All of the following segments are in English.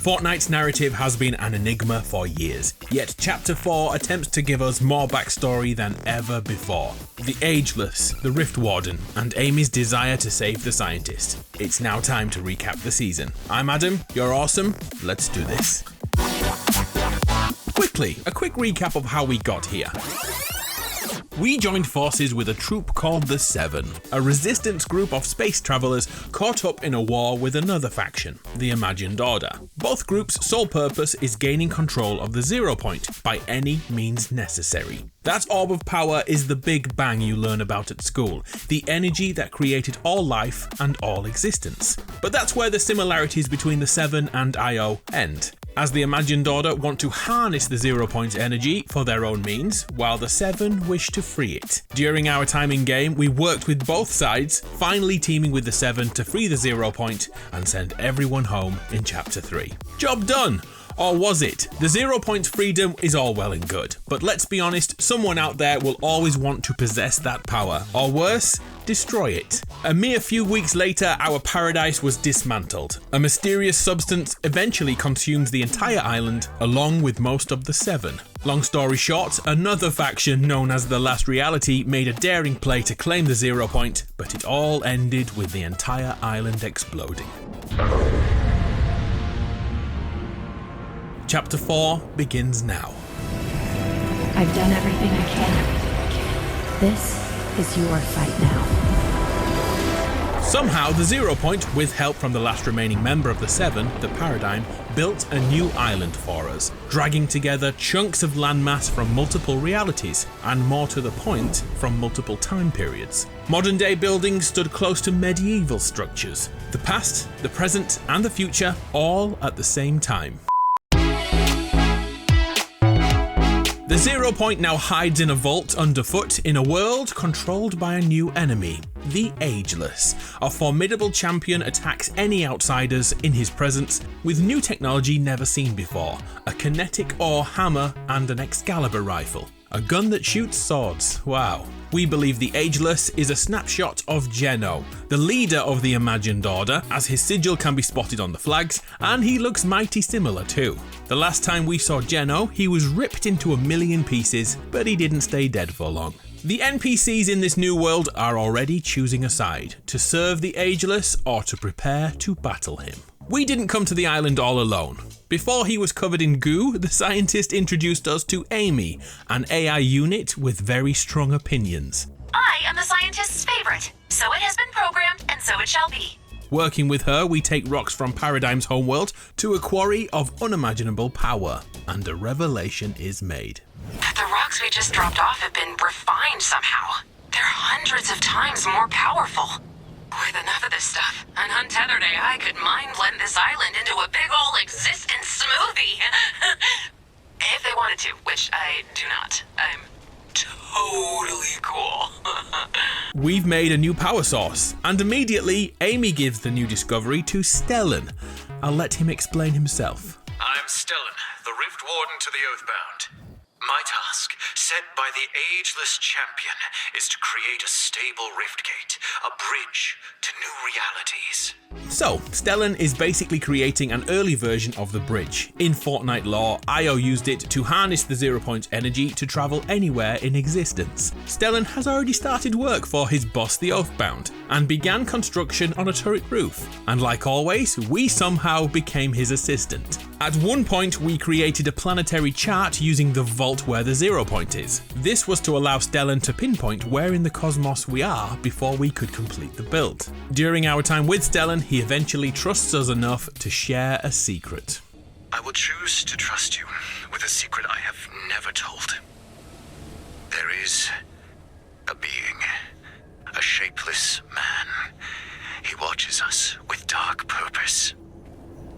Fortnite's narrative has been an enigma for years, yet Chapter 4 attempts to give us more backstory than ever before. The Ageless, the Rift Warden, and Amy's desire to save the scientist. It's now time to recap the season. I'm Adam, you're awesome, let's do this. Quickly, a quick recap of how we got here. We joined forces with a troop called the Seven, a resistance group of space travelers caught up in a war with another faction, the Imagined Order. Both groups' sole purpose is gaining control of the 0 point by any means necessary. That orb of power is the Big Bang you learn about at school, the energy that created all life and all existence. But that's where the similarities between the Seven and IO end, as the Imagined Order want to harness the 0 point energy for their own means, while the Seven wish to free it. During our time in game, we worked with both sides, finally teaming with the Seven to free the 0 point and send everyone home in Chapter 3. Job done! Or was it? The 0 point freedom is all well and good, but let's be honest, someone out there will always want to possess that power, or worse, destroy it. A mere few weeks later, our paradise was dismantled. A mysterious substance eventually consumes the entire island, along with most of the Seven. Long story short, another faction known as the Last Reality made a daring play to claim the 0 point, but it all ended with the entire island exploding. Chapter 4 begins now. I've done everything I can. This is your fight now. Somehow, the 0 point, with help from the last remaining member of the Seven, the Paradigm, built a new island for us, dragging together chunks of landmass from multiple realities, and more to the point, from multiple time periods. Modern day buildings stood close to medieval structures. The past, the present, and the future, all at the same time. The 0 point now hides in a vault underfoot in a world controlled by a new enemy, the Ageless. A formidable champion attacks any outsiders in his presence with new technology never seen before, a kinetic ore hammer and an Excalibur rifle. A gun that shoots swords, wow. We believe the Ageless is a snapshot of Geno, the leader of the Imagined Order, as his sigil can be spotted on the flags, and he looks mighty similar too. The last time we saw Geno, he was ripped into a million pieces, but he didn't stay dead for long. The NPCs in this new world are already choosing a side, to serve the Ageless or to prepare to battle him. We didn't come to the island all alone. Before he was covered in goo, the scientist introduced us to Amy, an AI unit with very strong opinions. I am the scientist's favorite, so it has been programmed and so it shall be. Working with her, we take rocks from Paradigm's homeworld to a quarry of unimaginable power, and a revelation is made. The rocks we just dropped off have been refined somehow. They're hundreds of times more powerful. With enough of this stuff, an untethered AI could mind blend this island into a big ol' existence smoothie. If they wanted to, which I do not. I'm totally cool. We've made a new power source, and immediately Amy gives the new discovery to Stellan. I'll let him explain himself. I'm Stellan, the Rift Warden to the Oathbound. My task, set by the Ageless Champion, is to create a stable rift gate, a bridge to new realities. So, Stellan is basically creating an early version of the bridge. In Fortnite lore, IO used it to harness the 0 point energy to travel anywhere in existence. Stellan has already started work for his boss, the Oathbound, and began construction on a turret roof. And like always, we somehow became his assistant. At one point, we created a planetary chart using the vault where the 0 point is. This was to allow Stellan to pinpoint where in the cosmos we are before we could complete the build. During our time with Stellan, he eventually trusts us enough to share a secret. I will choose to trust you with a secret I have never told. There is a being, a shapeless man. He watches us with dark purpose.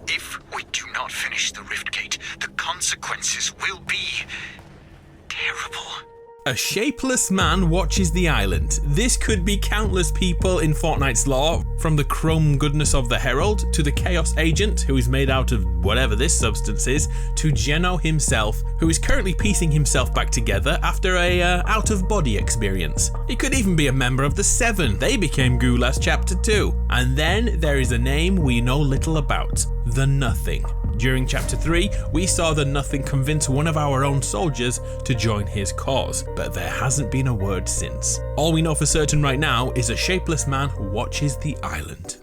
If we do not finish the rift gate, the consequences will be terrible. A shapeless man watches the island. This could be countless people in Fortnite's lore, from the chrome goodness of the Herald, to the Chaos Agent, who is made out of whatever this substance is, to Geno himself, who is currently piecing himself back together after a out-of-body experience. It could even be a member of the Seven. They became goo last chapter too. And then there is a name we know little about, the Nothing. During Chapter 3, we saw the Nothing convince one of our own soldiers to join his cause, but there hasn't been a word since. All we know for certain right now is a shapeless man watches the island.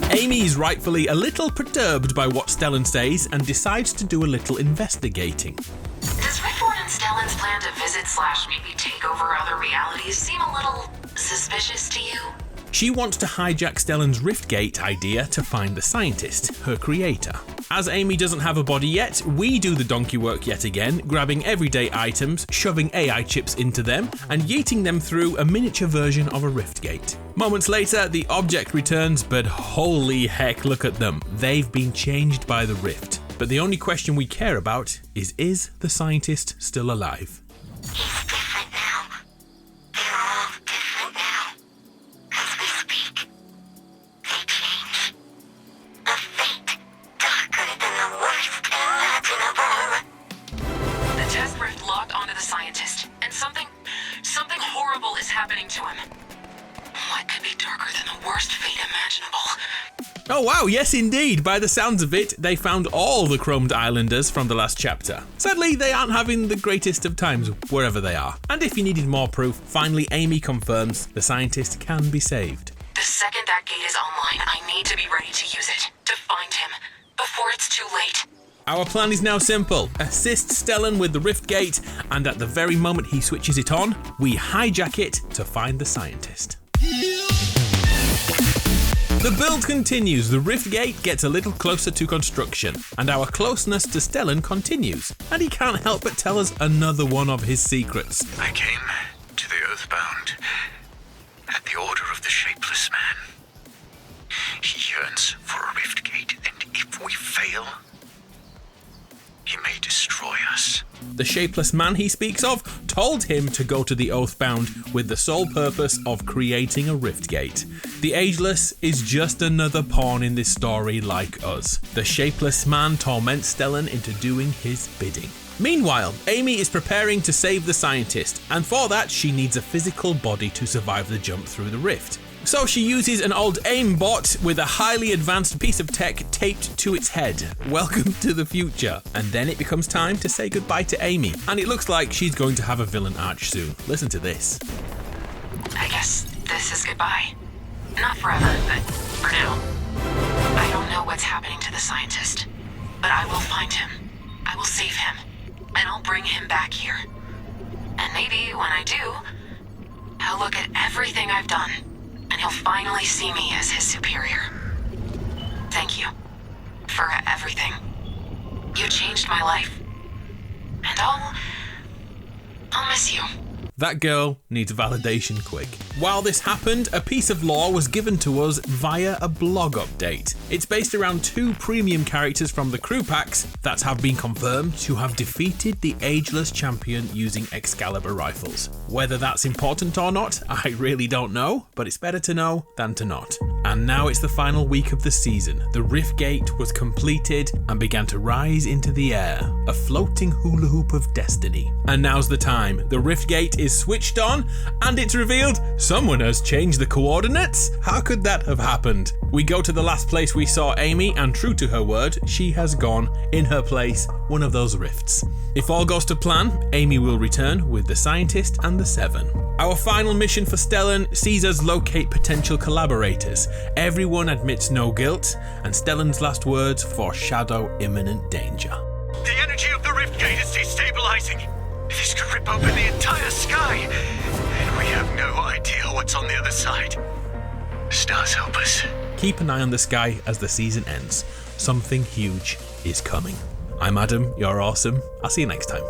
Amy is rightfully a little perturbed by what Stellan says and decides to do a little investigating. Does Rickford and Stellan's plan to visit/maybe take over other realities seem a little suspicious to you? She wants to hijack Stellan's Riftgate idea to find the scientist, her creator. As Amy doesn't have a body yet, we do the donkey work yet again, grabbing everyday items, shoving AI chips into them, and yeeting them through a miniature version of a Riftgate. Moments later, the object returns, but holy heck, look at them. They've been changed by the Rift. But the only question we care about is the scientist still alive? He's different now. They're all different now. As we speak, they change. A fate darker than the worst imaginable. The test rift locked onto the scientist, and something horrible is happening to him. What could be darker than the worst fate imaginable? Oh wow, yes indeed. By the sounds of it, they found all the Chromed Islanders from the last chapter. Sadly, they aren't having the greatest of times wherever they are. And if you needed more proof, finally Amy confirms the scientist can be saved. The second that gate is online, I need to be ready to use it, to find him, before it's too late. Our plan is now simple. Assist Stellan with the Rift Gate, and at the very moment he switches it on, we hijack it to find the scientist. The build continues, the Rift Gate gets a little closer to construction, and our closeness to Stellan continues, and he can't help but tell us another one of his secrets. I came to the Earthbound at the order of the Shapeless Man. He yearns for a Rift Gate, and if we fail, he may destroy us. The Shapeless Man he speaks of told him to go to the Oathbound with the sole purpose of creating a Rift Gate. The Ageless is just another pawn in this story like us. The Shapeless Man torments Stellan into doing his bidding. Meanwhile, Amy is preparing to save the scientist, and for that she needs a physical body to survive the jump through the rift. So she uses an old aimbot with a highly advanced piece of tech taped to its head. Welcome to the future. And then it becomes time to say goodbye to Amy, and it looks like she's going to have a villain arch soon. Listen to this. I guess this is goodbye. Not forever, but for now. I don't know what's happening to the scientist, but I will find him. I will save him, and I'll bring him back here. And maybe when I do, he'll look at everything I've done, and he'll finally see me as his superior. Thank you for everything. You changed my life, and I'll miss you. That girl needs validation quick. While this happened, a piece of lore was given to us via a blog update. It's based around 2 premium characters from the crew packs that have been confirmed to have defeated the Ageless champion using Excalibur rifles. Whether that's important or not, I really don't know, but it's better to know than to not. And now it's the final week of the season. The Rift Gate was completed and began to rise into the air, a floating hula hoop of destiny. And now's the time. The Rift Gate is switched on, and it's revealed someone has changed the coordinates? How could that have happened? We go to the last place we saw Amy, and true to her word, she has gone, in her place, one of those rifts. If all goes to plan, Amy will return with the scientist and the 7. Our final mission for Stellan sees us locate potential collaborators. Everyone admits no guilt, and Stellan's last words foreshadow imminent danger. The energy of the Rift Gate is destabilizing. This could rip open the entire sky, and we have no idea what's on the other side. Stars help us. Keep an eye on the sky as the season ends. Something huge is coming. I'm Adam, you're awesome. I'll see you next time.